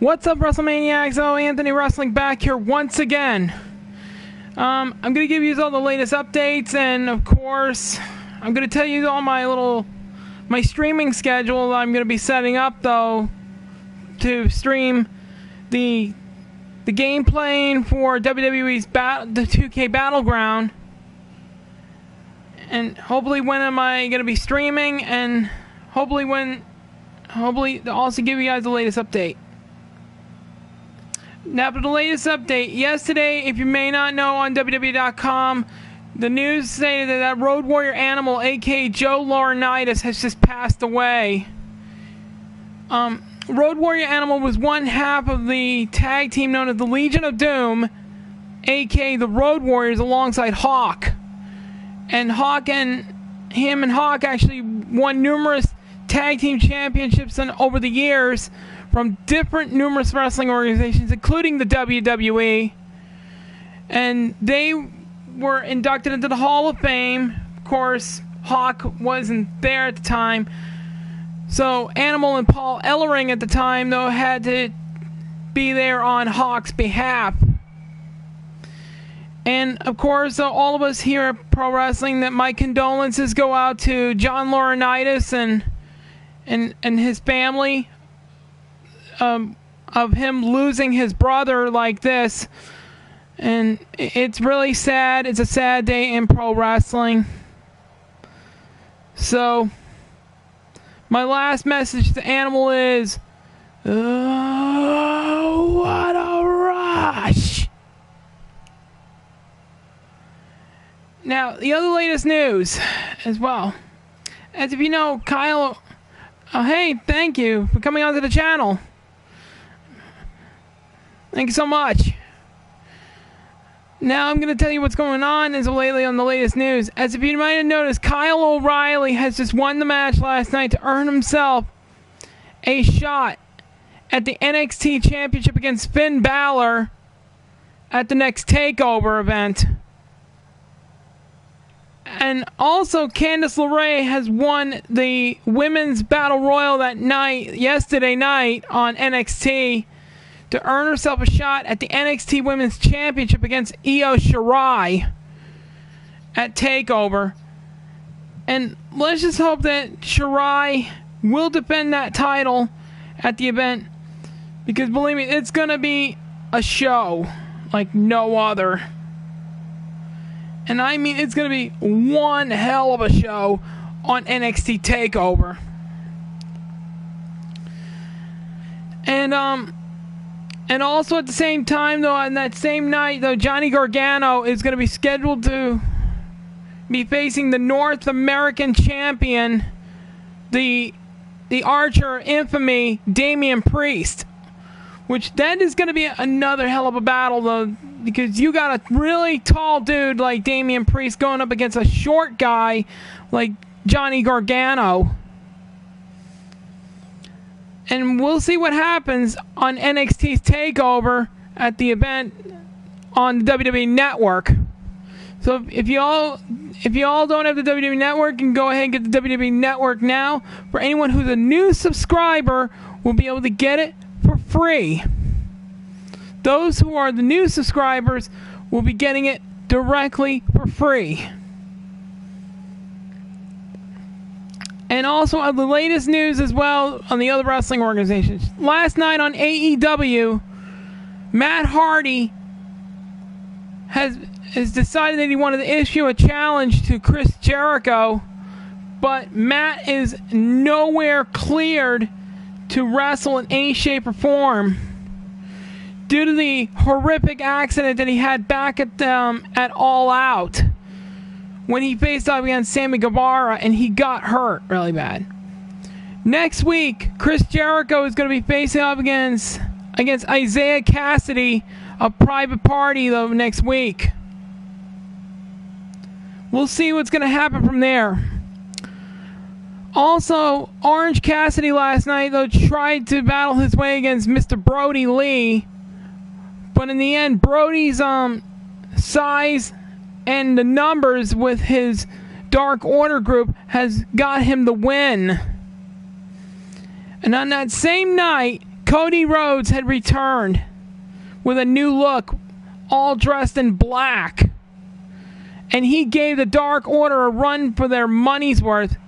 What's up, WrestleManiacs? Oh, Anthony Wrestling back here once again. I'm going to give you all the latest updates, and of course, I'm going to tell you all my streaming schedule I'm going to be setting up, though, to stream the gameplay for WWE's the 2K Battleground. And hopefully when am I going to be streaming, and hopefully also give you guys the latest update. Now, for the latest update, yesterday, if you may not know, on WWE.com, the news stated that Road Warrior Animal, a.k.a. Joe Laurinaitis, has just passed away. Road Warrior Animal was one half of the tag team known as the Legion of Doom, a.k.a. the Road Warriors, alongside Hawk. And Hawk actually won numerous tag team championships over the years from numerous wrestling organizations, including the WWE. And they were inducted into the Hall of Fame. Of course, Hawk wasn't there at the time. So Animal and Paul Ellering at the time, though, had to be there on Hawk's behalf. And, of course, all of us here at Pro Wrestling, that my condolences go out to John Laurinaitis and his family, of him losing his brother like this. And it's really sad. It's a sad day in pro wrestling. So my last message to Animal is, oh, what a rush. Now, the other latest news as well. As if you know, Kyle, hey, thank you for coming onto the channel. Thank you so much. Now I'm going to tell you what's going on as of lately on the latest news. As if you might have noticed, Kyle O'Reilly has just won the match last night to earn himself a shot at the NXT Championship against Finn Balor at the next TakeOver event. And also, Candice LeRae has won the Women's Battle Royal yesterday night on NXT, to earn herself a shot at the NXT Women's Championship against Io Shirai at TakeOver. And let's just hope that Shirai will defend that title at the event, because believe me, it's going to be a show like no other. And I mean, it's going to be one hell of a show on NXT TakeOver. And also at the same time, though, on that same night, though, Johnny Gargano is going to be scheduled to be facing the North American champion, the Archer infamy, Damian Priest. Which that is going to be another hell of a battle, though, because you got a really tall dude like Damian Priest going up against a short guy like Johnny Gargano. And we'll see what happens on NXT's TakeOver at the event on the WWE Network. So if you all don't have the WWE Network, you can go ahead and get the WWE Network now. For anyone who's a new subscriber, will be able to get it for free. Those who are the new subscribers will be getting it directly for free. And also on the latest news as well on the other wrestling organizations. Last night on AEW, Matt Hardy has decided that he wanted to issue a challenge to Chris Jericho, but Matt is nowhere cleared to wrestle in any shape or form due to the horrific accident that he had back at All Out, when he faced off against Sammy Guevara and he got hurt really bad. Next week, Chris Jericho is going to be facing off against Isaiah Cassidy of Private Party, though, next week. We'll see what's going to happen from there. Also, Orange Cassidy last night, though, tried to battle his way against Mr. Brody Lee, but in the end, Brody's size and the numbers with his Dark Order group has got him the win. And on that same night, Cody Rhodes had returned with a new look, all dressed in black. And he gave the Dark Order a run for their money's worth.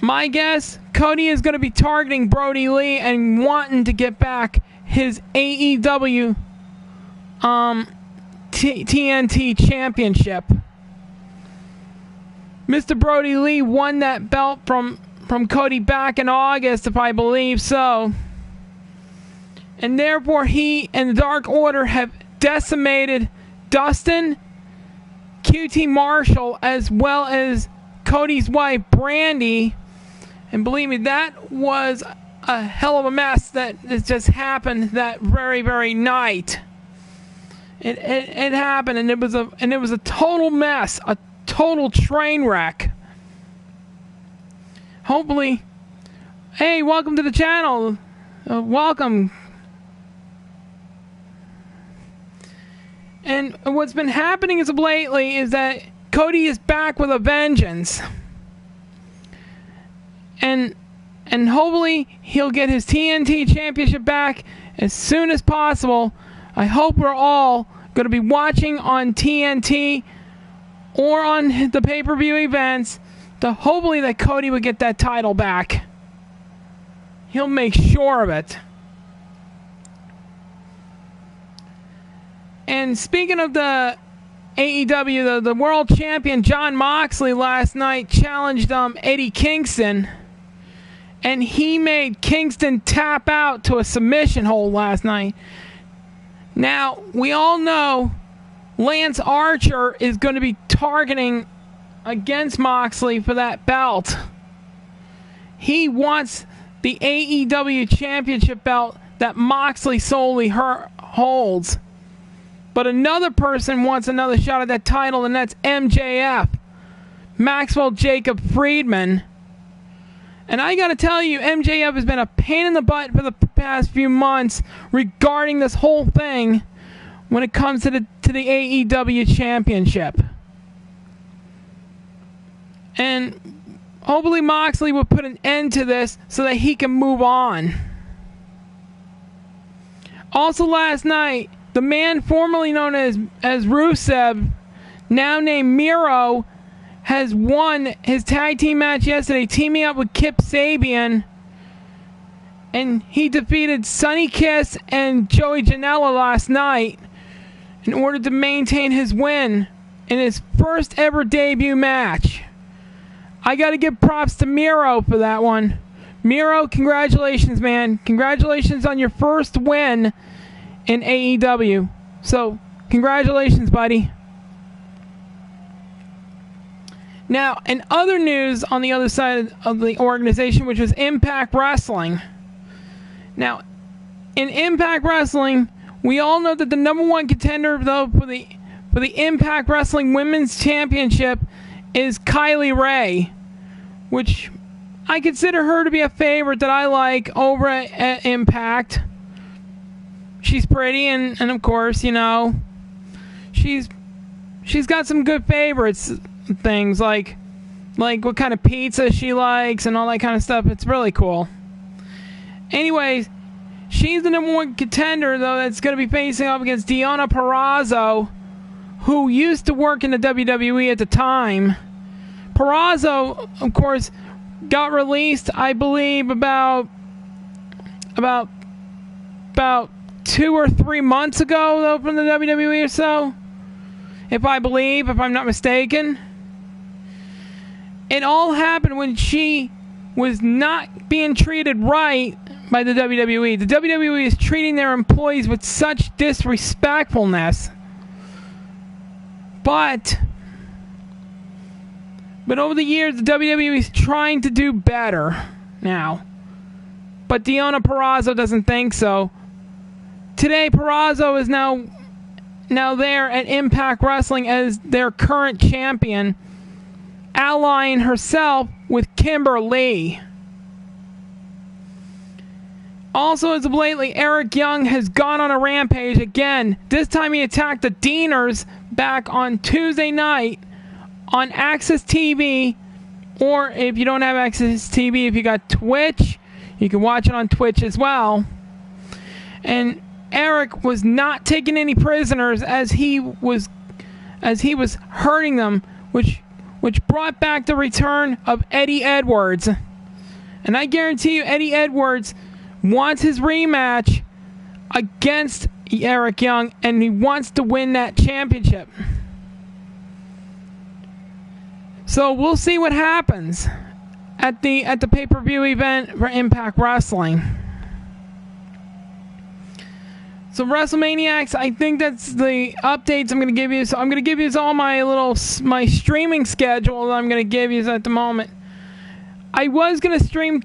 My guess, Cody is going to be targeting Brody Lee and wanting to get back his AEW TNT Championship. Mr. Brody Lee won that belt from Cody back in August, if I believe so. And therefore, he and the Dark Order have decimated Dustin, QT Marshall, as well as Cody's wife, Brandy. And believe me, that was a hell of a mess that just happened that very, very night. It happened, and it was a total mess, a total train wreck. Hopefully, hey, welcome to the channel. Welcome. And what's been happening as of lately is that Cody is back with a vengeance. And hopefully he'll get his TNT Championship back as soon as possible. I hope we're all going to be watching on TNT or on the pay-per-view events to hopefully that Cody would get that title back. He'll make sure of it. And speaking of the AEW, the world champion Jon Moxley last night challenged Eddie Kingston. And he made Kingston tap out to a submission hold last night. Now, we all know Lance Archer is going to be targeting against Moxley for that belt. He wants the AEW Championship belt that Moxley solely holds. But another person wants another shot at that title, and that's MJF, Maxwell Jacob Friedman. And I got to tell you, MJF has been a pain in the butt for the past few months regarding this whole thing when it comes to the AEW Championship. And hopefully Moxley will put an end to this so that he can move on. Also last night, the man formerly known as Rusev, now named Miro, has won his tag team match yesterday, teaming up with Kip Sabian. And he defeated Sonny Kiss and Joey Janela last night in order to maintain his win in his first ever debut match. I got to give props to Miro for that one. Miro, congratulations, man. Congratulations on your first win in AEW. So, congratulations, buddy. Now, in other news on the other side of the organization, which was Impact Wrestling. Now, in Impact Wrestling, we all know that the number one contender, though, for the Impact Wrestling Women's Championship is Kylie Ray, which I consider her to be a favorite that I like over at Impact. She's pretty, and of course, you know, she's got some good favorites. Things like what kind of pizza she likes and all that kind of stuff. It's really cool. Anyways, she's the number one contender, though, that's going to be facing up against Deonna Purrazzo, who used to work in the WWE at the time. Purrazzo, of course, got released, I believe, about 2 or 3 months ago, though, from the WWE or so. If I'm not mistaken. It all happened when she was not being treated right by the WWE. The WWE is treating their employees with such disrespectfulness. But over the years, the WWE is trying to do better now. But Deonna Purrazzo doesn't think so. Today, Purrazzo is now there at Impact Wrestling as their current champion, allying herself with Kimber Lee. Also, as of lately, Eric Young has gone on a rampage again. This time he attacked the Deaners back on Tuesday night on Access TV, or if you don't have Access TV, if you got Twitch, You can watch it on Twitch as well. And Eric was not taking any prisoners as he was hurting them, which brought back the return of Eddie Edwards. And I guarantee you Eddie Edwards wants his rematch against Eric Young, and he wants to win that championship. So we'll see what happens at the pay-per-view event for Impact Wrestling. So WrestleManiacs, I think that's the updates I'm going to give you. So I'm going to give you all my streaming schedule that I'm going to give you at the moment. I was going to stream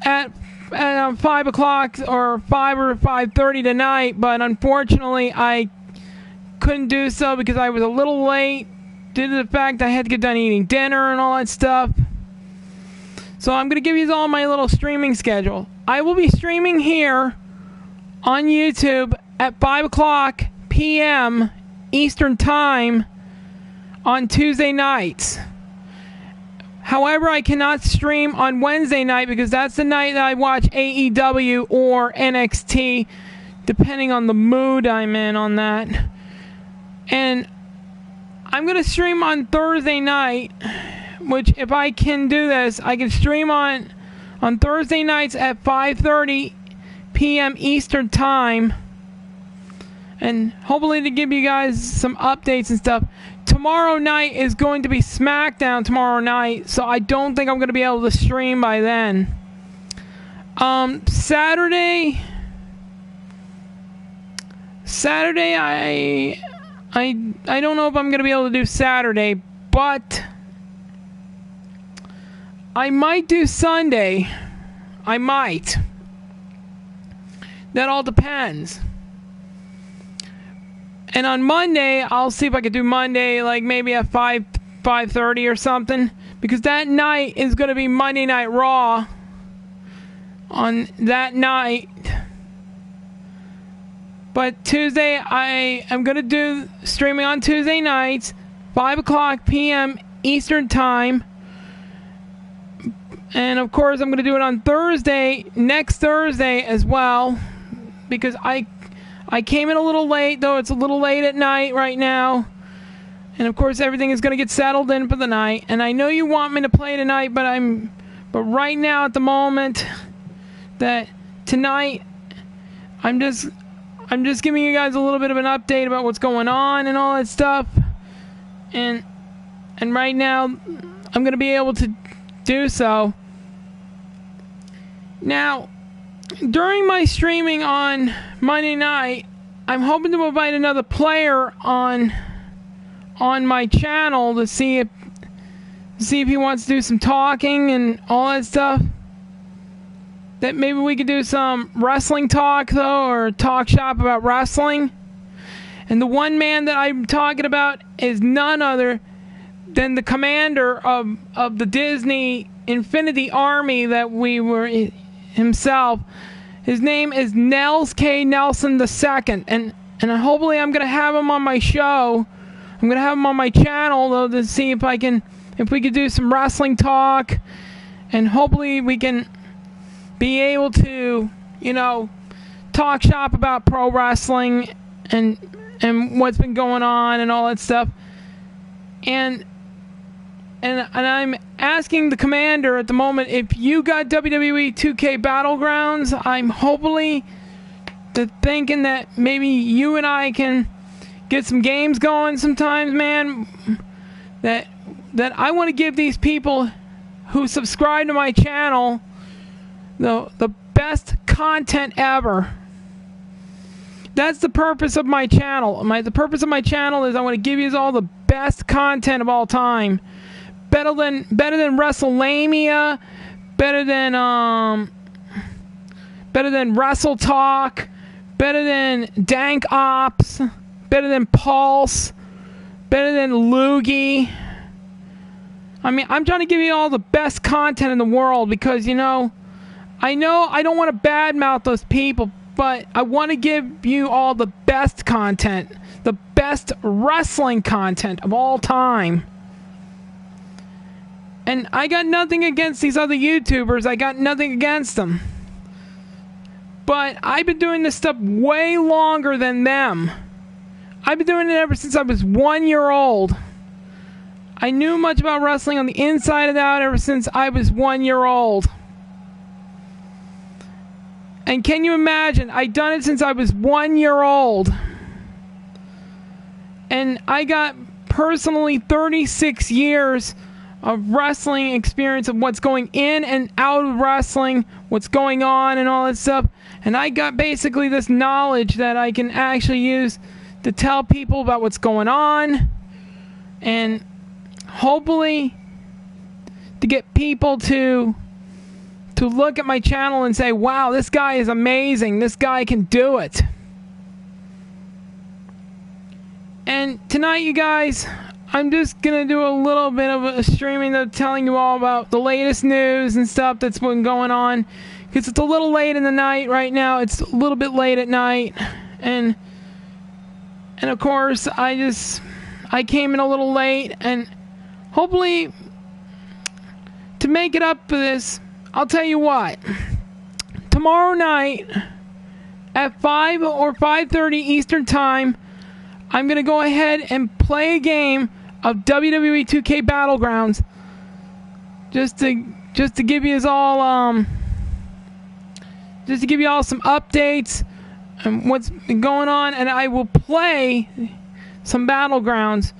at 5 o'clock or 5 or 5:30 tonight, but unfortunately I couldn't do so because I was a little late due to the fact I had to get done eating dinner and all that stuff. So I'm going to give you all my little streaming schedule. I will be streaming here on YouTube at 5 o'clock p.m. Eastern Time on Tuesday nights. However, I cannot stream on Wednesday night because that's the night that I watch AEW or NXT, depending on the mood I'm in on that. And I'm going to stream on Thursday night, which if I can do this, I can stream on Thursday nights at 5:30 p.m. Eastern Time, and hopefully to give you guys some updates and stuff. Tomorrow night is going to be SmackDown tomorrow night, so I don't think I'm going to be able to stream by then. Saturday, I don't know if I'm going to be able to do Saturday, but I might do Sunday. I might. That all depends. And on Monday, I'll see if I can do Monday, like maybe at 5:30 or something, because that night is going to be Monday Night Raw. On that night. But Tuesday, I am going to do streaming on Tuesday nights, 5 o'clock p.m. Eastern Time. And of course, I'm going to do it on Thursday, next Thursday as well, because I came in a little late, though it's a little late at night right now. And of course, everything is going to get settled in for the night. And I know you want me to play tonight, but right now at the moment, that tonight, I'm just giving you guys a little bit of an update about what's going on and all that stuff. And right now, I'm going to be able to do so. Now, during my streaming on Monday night, I'm hoping to invite another player on my channel to see if he wants to do some talking and all that stuff. That maybe we could do some wrestling talk, though, or talk shop about wrestling. And the one man that I'm talking about is none other than the commander of the Disney Infinity Army that we were himself. His name is Nels K. Nelson II. And hopefully I'm going to have him on my show. I'm going to have him on my channel, though, to see if we could do some wrestling talk. And hopefully we can be able to, talk shop about pro wrestling and what's been going on and all that stuff. And I'm asking the commander at the moment, if you got WWE 2K Battlegrounds, I'm hopefully thinking that maybe you and I can get some games going sometimes, man. That I want to give these people who subscribe to my channel the best content ever. That's the purpose of my channel. The purpose of my channel is I want to give you all the best content of all time. Better than WrestleMania, better than Wrestle Talk, better than Dank Ops, better than Pulse, better than Loogie. I'm trying to give you all the best content in the world because, I know I don't want to badmouth those people, but I want to give you all the best content, the best wrestling content of all time. And I got nothing against these other YouTubers. I got nothing against them. But I've been doing this stuff way longer than them. I've been doing it ever since I was 1 year old. I knew much about wrestling on the inside and out ever since I was 1 year old. And can you imagine? I've done it since I was 1 year old. And I got personally 36 years of wrestling experience of what's going in and out of wrestling, what's going on and all that stuff. And I got basically this knowledge that I can actually use to tell people about what's going on. And hopefully to get people to look at my channel and say, wow, this guy is amazing. This guy can do it. And tonight, you guys, I'm just going to do a little bit of a streaming of telling you all about the latest news and stuff that's been going on. Because it's a little late in the night right now. It's a little bit late at night. And of course, I came in a little late. And hopefully, to make it up for this, I'll tell you what. Tomorrow night at 5 or 5:30 Eastern Time, I'm going to go ahead and play a game of WWE 2K Battlegrounds just to give you all some updates and what's been going on, and I will play some Battlegrounds.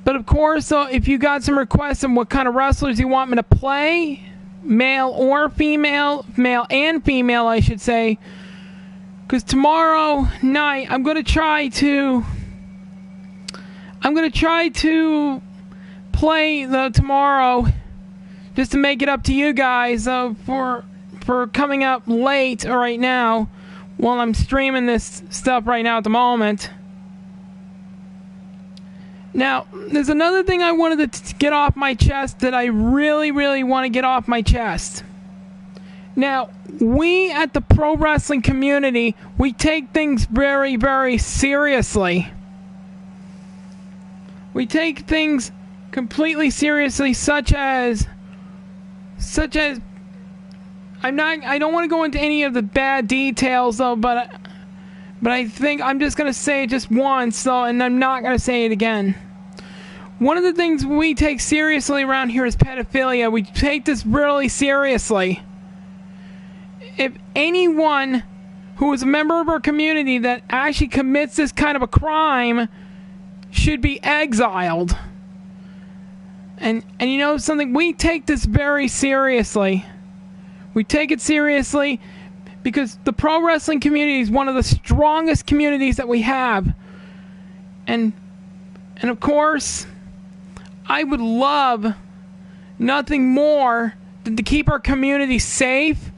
But of course, so if you got some requests on what kind of wrestlers you want me to play, male or female, male and female, I should say, because tomorrow night I'm going to try to play tomorrow just to make it up to you guys for coming up late right now while I'm streaming this stuff right now at the moment. Now, there's another thing I wanted to get off my chest that I really, really want to get off my chest. Now, we at the pro wrestling community, we take things very, very seriously. We take things completely seriously, such as I don't want to go into any of the bad details though, but I think I'm just going to say it just once though, and I'm not going to say it again. One of the things we take seriously around here is pedophilia. We take this really seriously. If anyone who is a member of our community that actually commits this kind of a crime should be exiled. And you know something? We take this very seriously. We take it seriously because the pro wrestling community is one of the strongest communities that we have. And of course, I would love nothing more than to keep our community safe.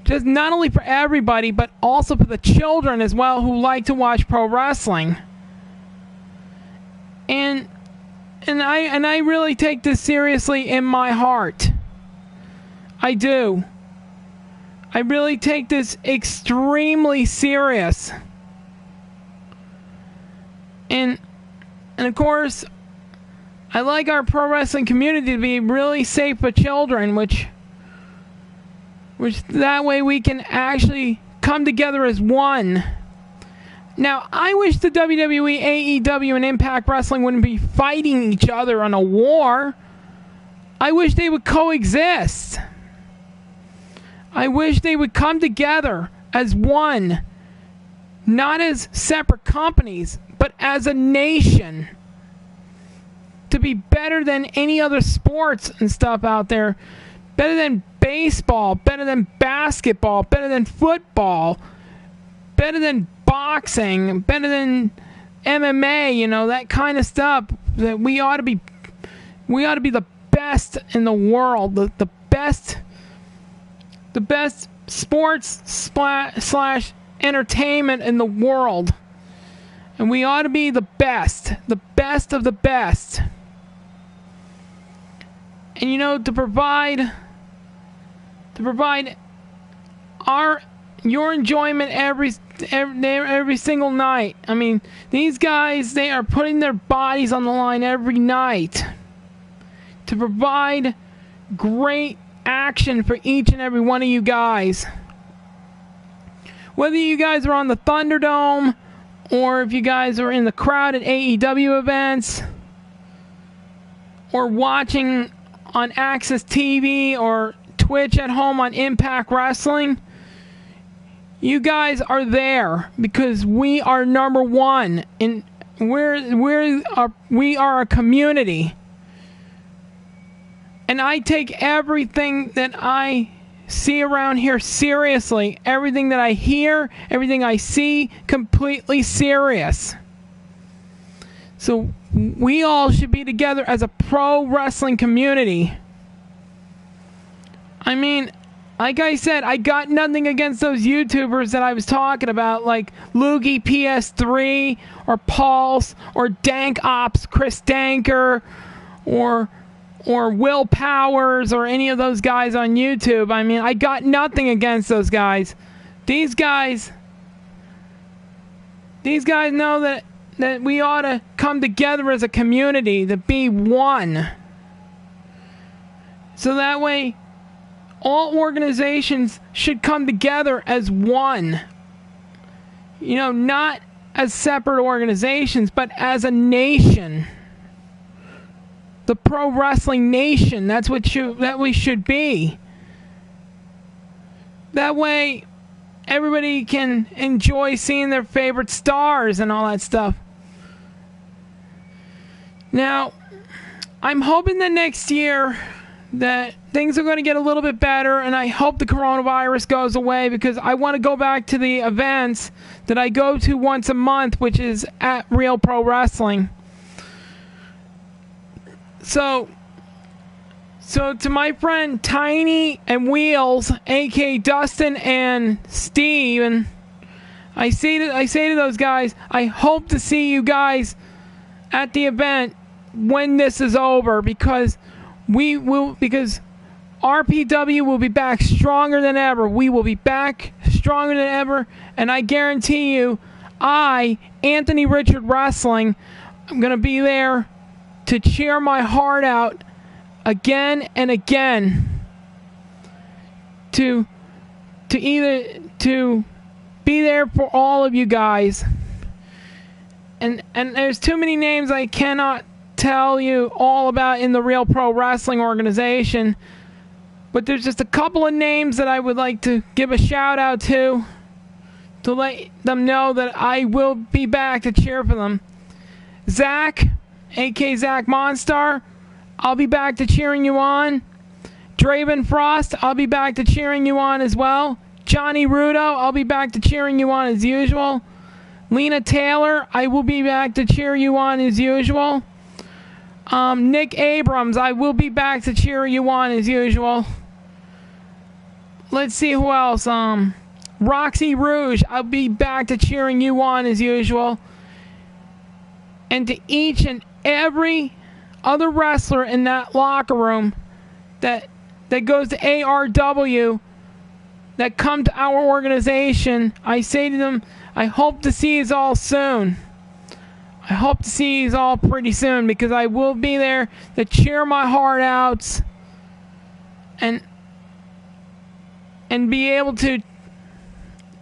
Just not only for everybody, but also for the children as well who like to watch pro wrestling. And I really take this seriously in my heart. I do. I really take this extremely serious. And of course, I like our pro wrestling community to be really safe for children, which that way we can actually come together as one. Now, I wish the WWE, AEW, and Impact Wrestling wouldn't be fighting each other on a war. I wish they would coexist. I wish they would come together as one. Not as separate companies, but as a nation. To be better than any other sports and stuff out there. Better than baseball, better than basketball, better than football, better than boxing, better than MMA, you know, that kind of stuff. That we ought to be the best in the world, the best sports / entertainment in the world. And we ought to be the best of the best. And you know, to provide your enjoyment every single night. I mean, these guys, they are putting their bodies on the line every night to provide great action for each and every one of you guys. Whether you guys are on the Thunderdome or if you guys are in the crowd at AEW events or watching on Access TV or Twitch at home on Impact Wrestling, you guys are there because we are number one, and we are a community. And I take everything that I see around here seriously. Everything that I hear, everything I see, completely serious. So we all should be together as a pro wrestling community. I mean, like I said, I got nothing against those YouTubers that I was talking about, like Loogie PS3 or Pulse or Dank Ops Chris Danker or Will Powers or any of those guys on YouTube. I mean, I got nothing against those guys. These guys know that we ought to come together as a community to be one. So that way, all organizations should come together as one. You know, not as separate organizations, but as a nation. The pro wrestling nation. That's what we should be. That way, everybody can enjoy seeing their favorite stars and all that stuff. Now, I'm hoping that next year that things are going to get a little bit better, and I hope the coronavirus goes away because I want to go back to the events that I go to once a month, which is at Real Pro Wrestling. So to my friend Tiny and Wheels, a.k.a. Dustin and Steve, and I say to those guys, I hope to see you guys at the event when this is over, because RPW will be back stronger than ever. We will be back stronger than ever, and I guarantee you, Anthony Richard Wrestling, I'm going to be there to cheer my heart out again and again, to be there for all of you guys. And there's too many names I cannot tell you all about in the Real Pro Wrestling organization, but there's just a couple of names that I would like to give a shout out to let them know that I will be back to cheer for them. Zach, a.k.a. Zach Monstar, I'll be back to cheering you on. Draven Frost, I'll be back to cheering you on as well. Johnny Rudo, I'll be back to cheering you on as usual. Lena Taylor, I will be back to cheer you on as usual. Nick Abrams, I will be back to cheer you on as usual. Let's see who else. Roxy Rouge, I'll be back to cheering you on as usual. And to each and every other wrestler in that locker room that goes to ARW, that come to our organization, I say to them, I hope to see you all soon. I hope to see you all pretty soon, because I will be there to cheer my heart out and be able to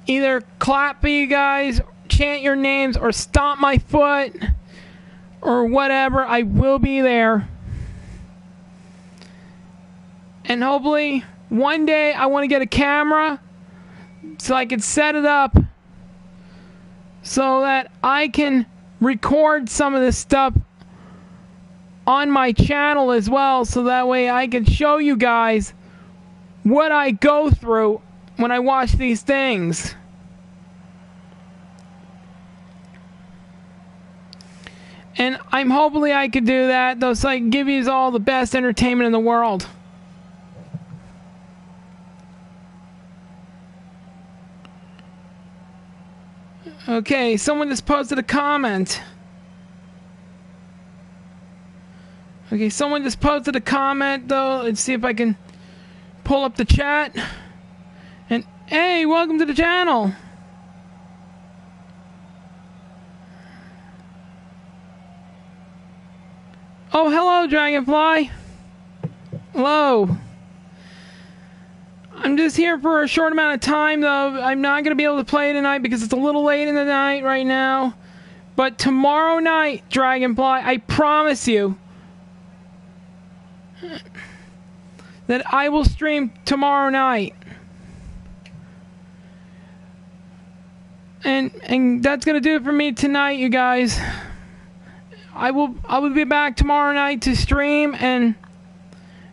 either clap for you guys, chant your names, or stomp my foot, or whatever. I will be there. And hopefully one day I want to get a camera so I can set it up so that I can record some of this stuff on my channel as well, so that way I can show you guys what I go through when I watch these things. And hopefully I could do that, though, so I can give you all the best entertainment in the world. Okay, someone just posted a comment. Okay, someone just posted a comment, though. Let's see if I can pull up the chat. And, hey, welcome to the channel. Oh, hello, Dragonfly. Hello. I'm just here for a short amount of time, though. I'm not going to be able to play tonight because it's a little late in the night right now. But tomorrow night, Dragonfly, I promise you that I will stream tomorrow night. And that's going to do it for me tonight, you guys. I will be back tomorrow night to stream and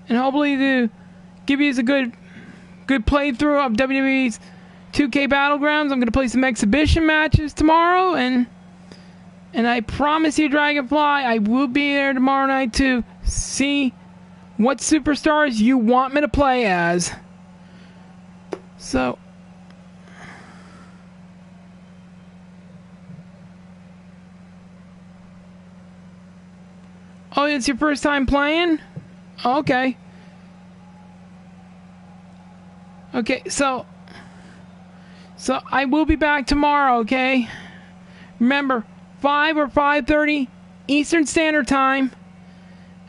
hopefully to give you a good playthrough of WWE's 2K Battlegrounds. I'm going to play some exhibition matches tomorrow, and I promise you, Dragonfly, I will be there tomorrow night to see what superstars you want me to play as. So, oh, it's your first time playing? Okay. Okay, so I will be back tomorrow, okay? Remember, 5 or 5:30 Eastern Standard Time,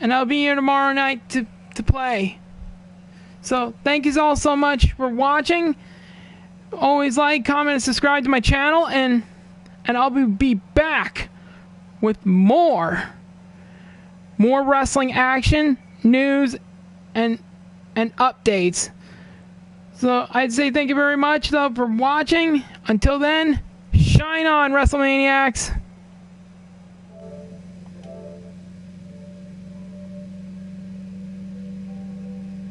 and I'll be here tomorrow night to play. So, thank you all so much for watching. Always like, comment, and subscribe to my channel, and I'll be back with more wrestling action, news, and updates. So I'd say thank you very much, though, for watching. Until then, shine on, WrestleManiacs.